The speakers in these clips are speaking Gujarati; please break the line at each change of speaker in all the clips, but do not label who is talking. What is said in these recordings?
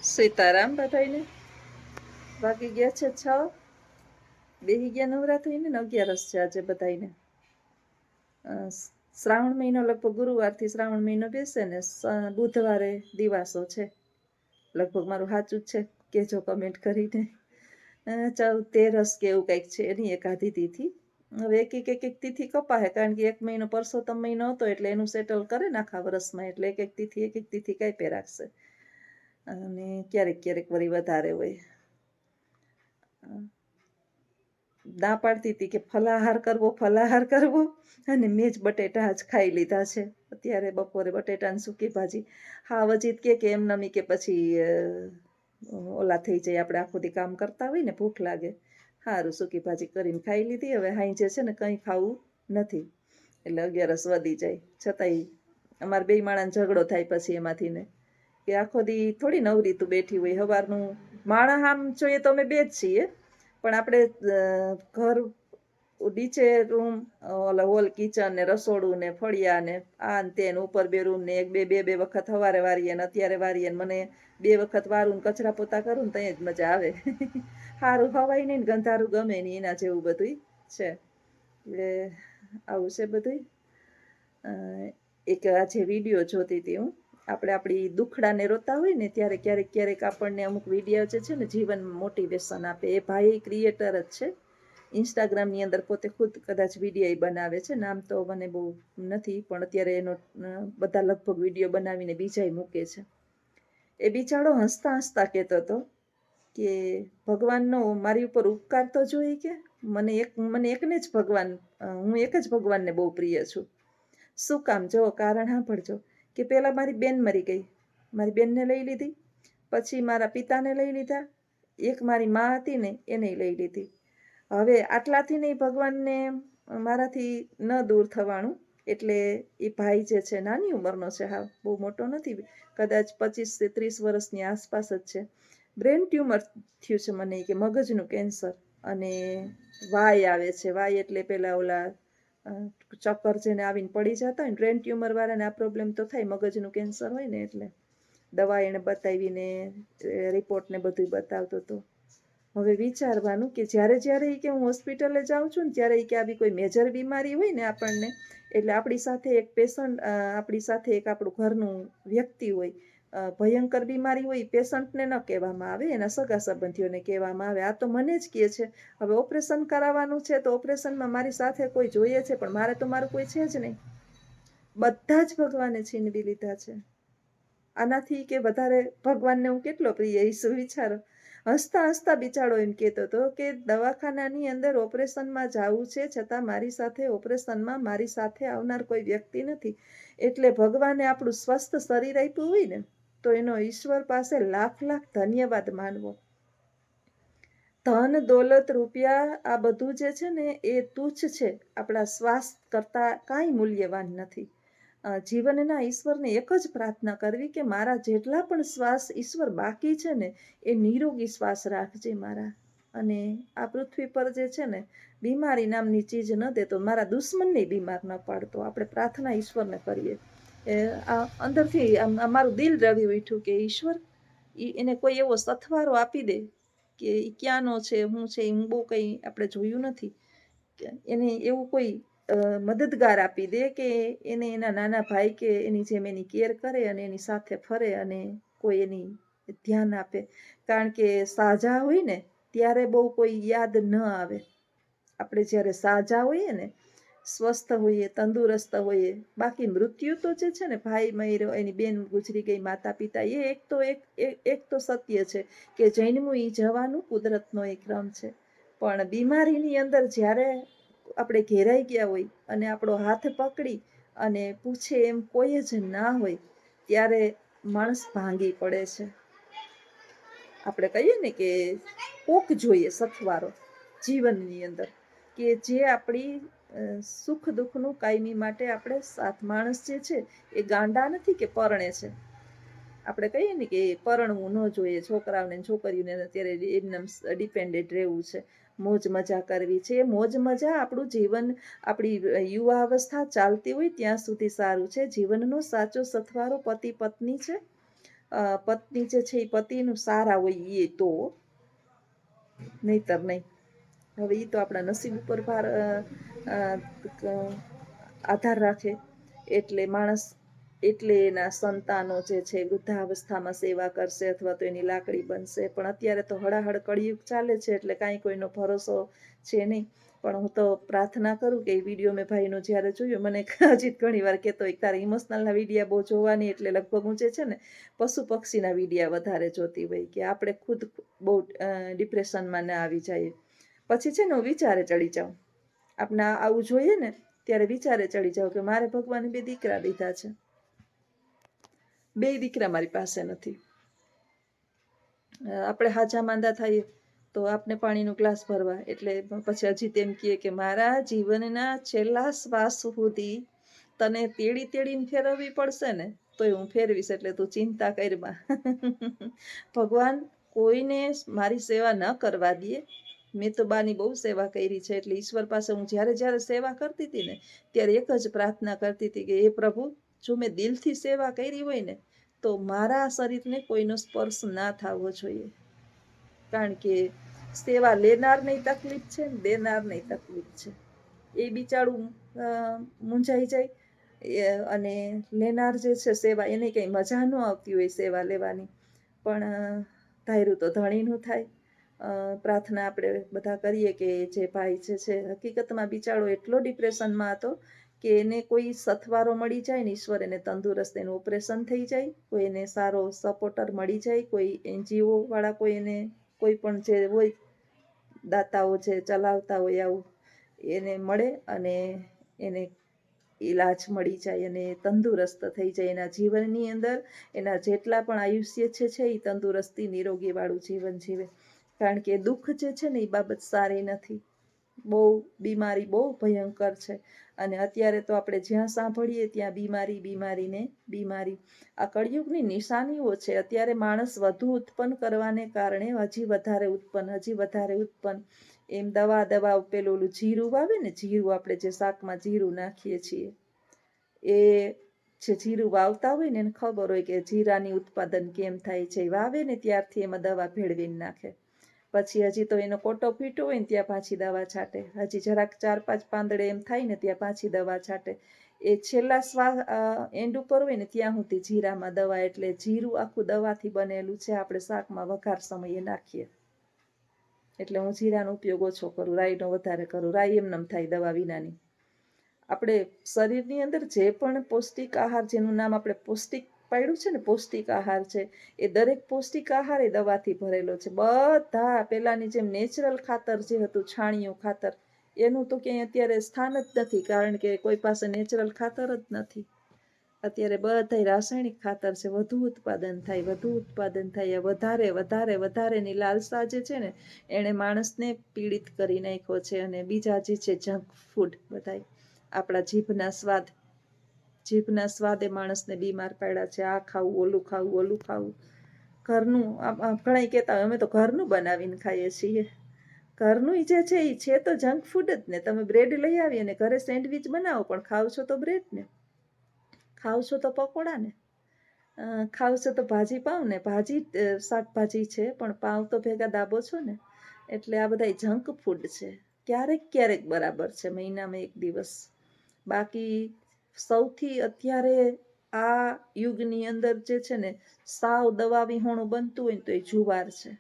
સીતારામ બધાઈને. વાગી ગયા છે 6, બેહી ગયા નવરા થઈને ને 11 છે આજે બધાઈને. શ્રાવણ મહિનો લગભગ ગુરુવારથી શ્રાવણ મહિનો બેસે ને બુધવારે દિવાસો છે. લગભગ મારું સાચું જ છે, કેજો કમેન્ટ કરીને. 13 કે એવું કંઈક છે એની એકાધી તિથિ. હવે એક તિથિ કપાહે, કારણ કે 1 મહિનો પરસોત્તમ મહિનો હતો એટલે એનું સેટલ કરે ને આખા વર્ષમાં, એટલે એક એક તિથિ કાપી રાખશે. અને ક્યારેક વળી વધારે હોય. ના પાડતી હતી કે ફલાહાર કરવો, અને મેં જ બટેટા જ ખાઈ લીધા છે અત્યારે બપોરે, બટેટાની સૂકી ભાજી. હા વજીત કે એમ નમી કે પછી ઓલા થઈ જાય, આપણે આખો દી કામ કરતા હોય ને ભૂખ લાગે. સારું, સૂકી ભાજી કરીને ખાઈ લીધી. હવે હાઈ જે છે ને કંઈ ખાવું નથી, એટલે 11 વધી જાય. છતાંય અમારે 2 માણાને ઝઘડો થાય પછી એમાંથી ને કે આખો દી થોડી નવરી તું બેઠી હોય. સવારનું માણસ આમ જોઈએ તો અમે 2 જ છીએ, પણ આપણે ઘર નીચે રૂમ, ઓલા હોલ, કિચન ને રસોડું ને ફળિયા ને આ ને તે ઉપર 2 રૂમ ને બે વખત સવારે વારીએ ને અત્યારે વારીએ. મને 2 વખત વારું ને કચરા પોતા કરું ને ત્યાં જ મજા આવે. સારું હવાય નહીં ને ગંધારું ગમે નહીં, એના જેવું બધું છે. એટલે આવું છે બધું. એક આજે વિડીયો જોતી હતી હું. આપણે આપણી દુખડાને રોતા હોય ને ત્યારે ક્યારેક આપણને અમુક વિડીયો જે છે ને જીવન મોટિવેશન આપે. એ ભાઈ ક્રિએટર જ છે, ઇન્સ્ટાગ્રામની અંદર પોતે ખુદ કદાચ વિડીયો બનાવે છે. નામ તો મને બહુ નથી, પણ અત્યારે એનો બધા લગભગ વિડીયો બનાવીને બીજાય મૂકે છે. એ બિચારો હસતા કહેતો હતો કે ભગવાનનો મારી ઉપર ઉપકાર તો જોઈ, કે મને એકને જ ભગવાન, હું એક જ ભગવાનને બહુ પ્રિય છું. શું કામ? જો કારણ સાંભળજો. કે પહેલાં મારી બેન મરી ગઈ, મારી બેનને લઈ લીધી, પછી મારા પિતાને લઈ લીધા, એક મારી મા હતી ને એને લઈ લીધી. હવે આટલાથી નહીં ભગવાનને મારાથી ન દૂર થવાનું, એટલે એ ભાઈ જે છે નાની ઉંમરનો છે, હા બહુ મોટો નથી, કદાચ 25 થી 30 વર્ષની આસપાસ જ છે. બ્રેન ટ્યુમર થયું છે મને, કે મગજનું કેન્સર, અને વાય આવે છે. વાય એટલે પેલા ઓલા ચક્કર જેને આવીને પડી જતા હોય ને, બ્રેન ટ્યુમર વાળાને આ પ્રોબ્લેમ તો થાય, મગજનું કેન્સર હોય ને. એટલે દવા એને બતાવીને રિપોર્ટ ને બધું બતાવતો હતો. હવે વિચારવાનું કે જ્યારે કે હું હોસ્પિટલે જાઉં છું ને ત્યારે કે આવી કોઈ મેજર બીમારી હોય ને આપણને, એટલે આપણી સાથે એક પેશન્ટ, આપણી સાથે એક આપણું ઘરનું વ્યક્તિ હોય, ભયંકર બીમારી હોય, પેશન્ટને ન કહેવામાં આવે, એના સગા સંબંધીઓને કહેવામાં આવે. આ તો મને જ કહે છે, હવે ઓપરેશન કરાવવાનું છે તો ઓપરેશનમાં મારી સાથે કોઈ જોઈએ છે, પણ મારે તો મારું કોઈ છે જ નહીં. બધા જ ભગવાને છીનવી લીધા છે. આનાથી કે વધારે ભગવાનને હું કેટલો પ્રિય ઈશું, વિચારો. હસતા બિચારો એમ કહેતો હતો કે દવાખાનાની અંદર ઓપરેશનમાં જવું છે, છતાં મારી સાથે ઓપરેશનમાં મારી સાથે આવનાર કોઈ વ્યક્તિ નથી. એટલે ભગવાને આપણું સ્વસ્થ શરીર આપ્યું હોય ને, તો એનો ઈશ્વર પાસે લાખ ધન્યવાદ માનવો. ધન દોલત રૂપિયા આ બધું જે છે ને એ તુચ્છ છે, આપણા સ્વાસ્થ્ય કરતાં કાંઈ મૂલ્યવાન નથી. જીવનના ઈશ્વરને એક જ પ્રાર્થના કરવી કે મારા જેટલા પણ શ્વાસ ઈશ્વર બાકી છે ને એ નિરોગી શ્વાસ રાખજે મારા. અને આ પૃથ્વી પર જે છે ને બીમારી નામની ચીજ ન દેતો, મારા દુશ્મનને બીમાર ન પાડતો. આપણે પ્રાર્થના ઈશ્વરને કરીએ. આ અંદરથી અમારું દિલ રવી ઉઠ્યું કે ઈશ્વર એને કોઈ એવો સથવારો આપી દે કે એ ક્યાંનો છે, હું છે, હું બહુ કંઈ આપણે જોયું નથી, એને એવું કોઈ મદદગાર આપી દે કે એને એના નાના ભાઈ કે એની જેમ એની કેર કરે અને એની સાથે ફરે અને કોઈ એની ધ્યાન આપે. કારણ કે સાજા હોય ને ત્યારે બહુ કોઈ યાદ ન આવે. આપણે જ્યારે સાજા હોઈએ ને, સ્વસ્થ હોઈએ, તંદુરસ્ત હોઈએ, બાકી મૃત્યુ તો જે છે ને, ભાઈ મર્યો, એની બેન ગુજરી ગઈ, માતા પિતા, એ એક તો સત્ય છે કે જન્મવું એ જવાનું કુદરતનો એક ક્રમ છે. પણ બીમારીની અંદર જ્યારે આપણે ઘેરાઈ ગયા હોય અને આપણો હાથ પકડી અને પૂછે એમ કોઈ જ ના હોય, ત્યારે માણસ ભાંગી પડે છે. આપણે કહીએ ને કે કોક જોઈએ સથવારો જીવનની અંદર, કે જે આપણી સુખ દુઃખનું કાયમી માટે આપણે સાથ. માણસ જે છે એ ગાંડા નથી કે પરણે છે. આપણે કહીએ ને કે પરણવું ન જોઈએ, છોકરાઓને છોકરીઓને અત્યારે એમને ડિપેન્ડેન્ટ રહેવું છે, મોજ મજા કરવી છે. મોજ મજા આપણું જીવન, આપણી યુવા અવસ્થા ચાલતી હોય ત્યાં સુધી સારું છે. જીવનનો સાચો સથવારો પતિ પત્ની છે, પત્ની જે છે એ પતિનું સારા હોય એ તો, નહીતર નહીં. હવે એ તો આપણા નસીબ ઉપર આધાર રાખે. એટલે માણસ એટલે એના સંતાનો જે છે વૃદ્ધાવસ્થામાં સેવા કરશે અથવા તો એની લાકડી બનશે. પણ અત્યારે તો હળાહળ કળિયુગ ચાલે છે એટલે કાંઈ કોઈનો ભરોસો છે નહીં. પણ હું તો પ્રાર્થના કરું કે એ વિડીયો મેં ભાઈનો જ્યારે જોયો, મને હજી ઘણી વાર કહેતો હોય તારા ઇમોશનલના વિડીયા બહુ જોવાની, એટલે લગભગ હું જે છે ને પશુ પક્ષીના વિડીયા વધારે જોતી હોય કે આપણે ખુદ બહુ ડિપ્રેશનમાં ના આવી જાય. પછી છે ને હું વિચારે ચડી જાઉં, આપણે આવું જોઈએ ને ત્યારે વિચારે ચડી જાઉં કે મારે ભગવાને 2 દીકરા દીધા છે, 2 દીકરા મારી પાસે નથી. આપણે હાજા માંદા થઈએ તો આપને પાણીનો ગ્લાસ ભરવા, એટલે પછી હજી તેમ કહે કે મારા જીવનના છેલ્લા શ્વાસ સુધી તને તેડી તેડીને ફેરવવી પડશે ને તોય હું ફેરવીશ, એટલે તું ચિંતા કરમાં. ભગવાન કોઈને મારી સેવા ન કરવા દે. મેં તો બાની બહુ સેવા કરી છે, એટલે ઈશ્વર પાસે હું જ્યારે જ્યારે સેવા કરતી હતી ને ત્યારે એક જ પ્રાર્થના કરતી હતી કે એ પ્રભુ, જો મેં દિલથી સેવા કરી હોય ને તો મારા શરીરને કોઈનો સ્પર્શ ના થવો જોઈએ. કારણ કે સેવા લેનારની તકલીફ છે ને દેનારની તકલીફ છે. એ બિચારું મૂંઝાઈ જાય, અને લેનાર જે છે સેવા, એને કંઈ મજા ન આવતી હોય સેવા લેવાની. પણ ધાર્યું તો ધણીનું થાય. પ્રાર્થના આપણે બધા કરીએ કે જે ભાઈ છે હકીકતમાં બિચારો એટલો ડિપ્રેશનમાં હતો કે એને કોઈ સથવારો મળી જાય ને, ઈશ્વર એને તંદુરસ્ત, એનું ઓપરેશન થઈ જાય, કોઈ એને સારો સપોર્ટર મળી જાય, કોઈ NGO વાળા કોઈ એને કોઈ પણ જે હોય દાતાઓ જે ચલાવતા હોય આવું એને મળે અને એને ઈલાજ મળી જાય અને તંદુરસ્ત થઈ જાય. એના જીવનની અંદર એના જેટલા પણ આયુષ્ય છે એ તંદુરસ્તી નિરોગી વાળું જીવન જીવે. કારણ કે દુઃખ જે છે ને એ બાબત સારી નથી. બહુ બીમારી બહુ ભયંકર છે. અને અત્યારે તો આપણે જ્યાં સાંભળીએ ત્યાં બીમારી બીમારી ને બીમારી. આ કળિયુગની નિશાનીઓ છે. અત્યારે માણસ વધુ ઉત્પન્ન કરવાને કારણે હજી વધારે ઉત્પન્ન એમ દવા પેલું ઓલું જીરું આવે ને, જીરું આપણે જે શાકમાં જીરું નાખીએ છીએ, એ જે જીરું વાવતા હોય ને એને ખબર હોય કે જીરાની ઉત્પાદન કેમ થાય છે. વાવે ને ત્યારથી એમાં દવા ભેળવીને નાખે. પછી હજી તો એનો કોટો ફીટો હોય ને ત્યાં પાછી દવા છાંટે. હજી જરાક 4-5 પાંદડે એમ થાય ને ત્યાં પાછી દવા છાંટે. એ છેલ્લા એન્ડ ઉપર હોય ને ત્યાં સુધી જીરામાં દવા, એટલે જીરું આખું દવાથી બનેલું છે. આપણે શાકમાં વઘાર સમયે નાખીએ. એટલે હું જીરાનો ઉપયોગ ઓછો કરું, રાઈનો વધારે કરું. રાઈ એમનેમ થાય દવા વિનાની. આપણે શરીરની અંદર જે પણ પૌષ્ટિક આહાર, જેનું નામ આપણે પૌષ્ટિક પાડ્યું છે ને, પૌષ્ટિક આહાર છે, એ દરેક પૌષ્ટિક આહાર એ દવાથી ભરેલો છે. બધા પેલાની જેમ નેચરલ ખાતર જે હતું, છાણિયું ખાતર, એનું તો ક્યાંય અત્યારે સ્થાન જ નથી. કારણ કે કોઈ પાસે નેચરલ ખાતર જ નથી. અત્યારે બધા રાસાયણિક ખાતર છે. વધુ ઉત્પાદન થાય, વધારેની લાલસા જે છે ને એણે માણસને પીડિત કરી નાખ્યો છે. અને બીજા જે છે જંક ફૂડ, બધા આપણા જીભના સ્વાદે માણસને બીમાર પાડ્યા છે. આ ખાવું, ઓલું ખાવું. ઘરનું ઘણા કહેતા હોય અમે તો ઘરનું બનાવીને ખાઈએ છીએ. ઘરનું જે છે એ છે તો જંક ફૂડ જ ને. તમે બ્રેડ લઈ આવીએ ને ઘરે સેન્ડવિચ બનાવો, પણ ખાવ છો તો બ્રેડ ને, ખાવ છો તો પકોડા ને, ખાવ છો તો ભાજી પાવ ને. ભાજી શાકભાજી છે પણ પાવ તો ભેગા દાબો છો ને. એટલે આ બધા જંક ફૂડ છે. ક્યારેક બરાબર છે, મહિનામાં 1 દિવસ. બાકી સૌથી અત્યારે આ યુગની અંદર જે છે ને સાવ દવા વિહોણું બનતું હોય ને તો એ જુવાર છે.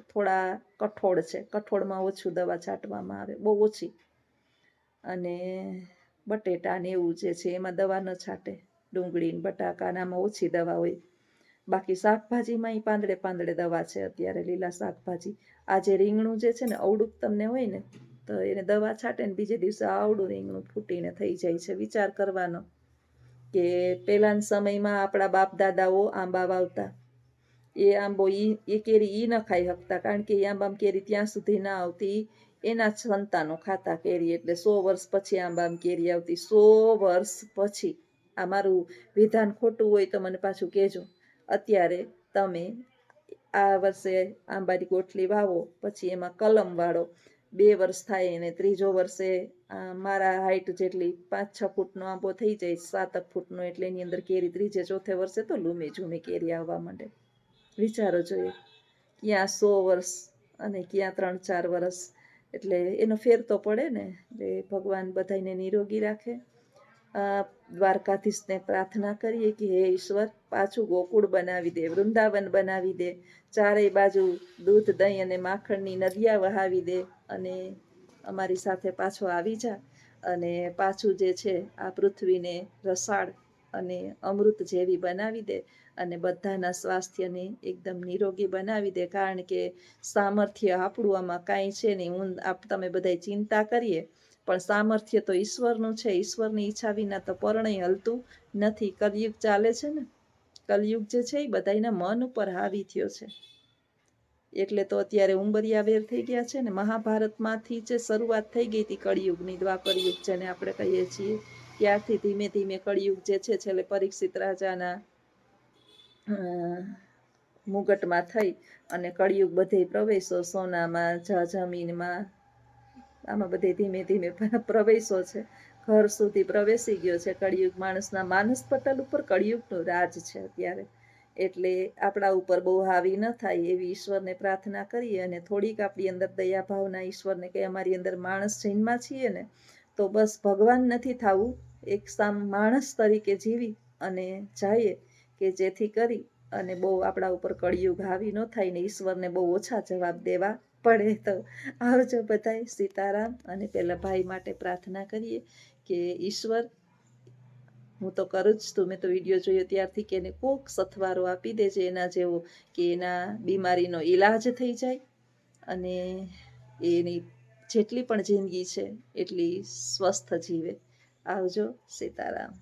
થોડા કઠોળ છે, કઠોળમાં ઓછું દવા છાંટવામાં આવે, બહુ ઓછી. અને બટેટા ને એવું જે છે એમાં દવા ન છાંટે. ડુંગળી ને બટાકા આમાં ઓછી દવા હોય. બાકી શાકભાજીમાં પાંદડે દવા છે અત્યારે, લીલા શાકભાજી. આ જે રીંગણું જે છે ને અવળું તમને હોય ને તો એને દવા છાંટે ને બીજે દિવસે આવડું રીંગણું ફૂટીને થઈ જાય છે. વિચાર કરવાનો કે પહેલાના સમયમાં આપણા બાપ દાદાઓ આંબા વાવતા. એ આંબો એ કેરી ન ખાઈ શકતા, કારણ કે એ આંબામાં કેરી ત્યાં સુધી ના આવતી. એના સંતાનો ખાતા કેરી. એટલે 100 વર્ષ પછી આંબામાં કેરી આવતી. 100 વર્ષ પછી. આ મારું વિધાન ખોટું હોય તો મને પાછું કહેજો. અત્યારે તમે આ વર્ષે આંબાની ગોટલી વાવો, પછી એમાં કલમ વાળો, 2 વર્ષ થાય અને ત્રીજો વર્ષે મારા હાઈટ જેટલી 5-6 ફૂટનો આંબો થઈ જાય, 7 ફૂટનો, એટલે એની અંદર કેરી ત્રીજે ચોથે વર્ષે તો લૂમે ઝૂમે કેરી આવવા માંડે. વિચારો જોઈએ, ક્યાં 100 વર્ષ અને ક્યાં 3-4 વર્ષ, એટલે એનો ફેર તો પડે ને. એટલે ભગવાન બધાને નિરોગી રાખે. દ્વારકાધીશને પ્રાર્થના કરીએ કે હે ઈશ્વર, પાછું ગોકુળ બનાવી દે, વૃંદાવન બનાવી દે, ચારેય બાજુ દૂધ દહીં અને માખણની નદિયા વહાવી દે અને અમારી સાથે પાછો આવી જા અને પાછું જે છે આ પૃથ્વીને રસાળ અને અમૃત જેવી બનાવી દે અને બધાના સ્વાસ્થ્યને એકદમ નિરોગી બનાવી દે. કારણ કે સામર્થ્ય આપણું આમાં કાંઈ છે નહીં. તમે બધા ચિંતા કરીએ, પણ સામર્થ્ય તો ઈશ્વરનું છે. ઈશ્વરની ઈચ્છા વિના તો પરણય હલતું નથી. કલયુગ ચાલે છે ને, કલયુગ જે છે એ બધાના મન ઉપર હાવી થયો છે. એટલે તો અત્યારે ઉંબરિયા વેર થઈ ગયા છે ને. મહાભારતમાંથી જે શરૂઆત થઈ ગઈ હતી કળિયુગની, દ્વાપરયુગ જેને આપણે કહીએ છીએ, ત્યારથી ધીમે ધીમે કળિયુગ જે છે છેલ્લે પરીક્ષિત રાજાના મુગટમાં થઈ અને કળિયુગ બધે પ્રવેશો, સોનામાં, જમીનમાં, આમાં બધે ધીમે ધીમે પ્રવેશો છે. ઘર સુધી પ્રવેશી ગયો છે કળિયુગ. માણસના માનસ પટલ ઉપર કળિયુગનું રાજ છે અત્યારે. એટલે આપણા ઉપર બહુ હાવી ન થાય એવી ઈશ્વરને પ્રાર્થના કરીએ અને થોડીક આપણી અંદર દયા ભાવના ઈશ્વરને કે અમારી અંદર માણસ જન્મમાં છીએ ને, તો બસ ભગવાન નથી થવું, એક માણસ તરીકે જીવી અને જઈએ કે જેથી કરી અને બહુ આપણા ઉપર કળિયુગ હાવી ન થાય ને ઈશ્વરને બહુ ઓછા જવાબ દેવા પડે. તો આવજો બધાય. સીતારામ. અને પેલા ભાઈ માટે પ્રાર્થના કરીએ કે ઈશ્વર, હું તો કરું જ તું, મેં તો વિડીયો જોયો ત્યારથી કે એને કોક સથવારો આપી દેજે એના જેવો, કે એના બીમારીનો ઈલાજ થઈ જાય અને એની જેટલી પણ જિંદગી છે એટલી સ્વસ્થ જીવે. આવજો. સીતારામ.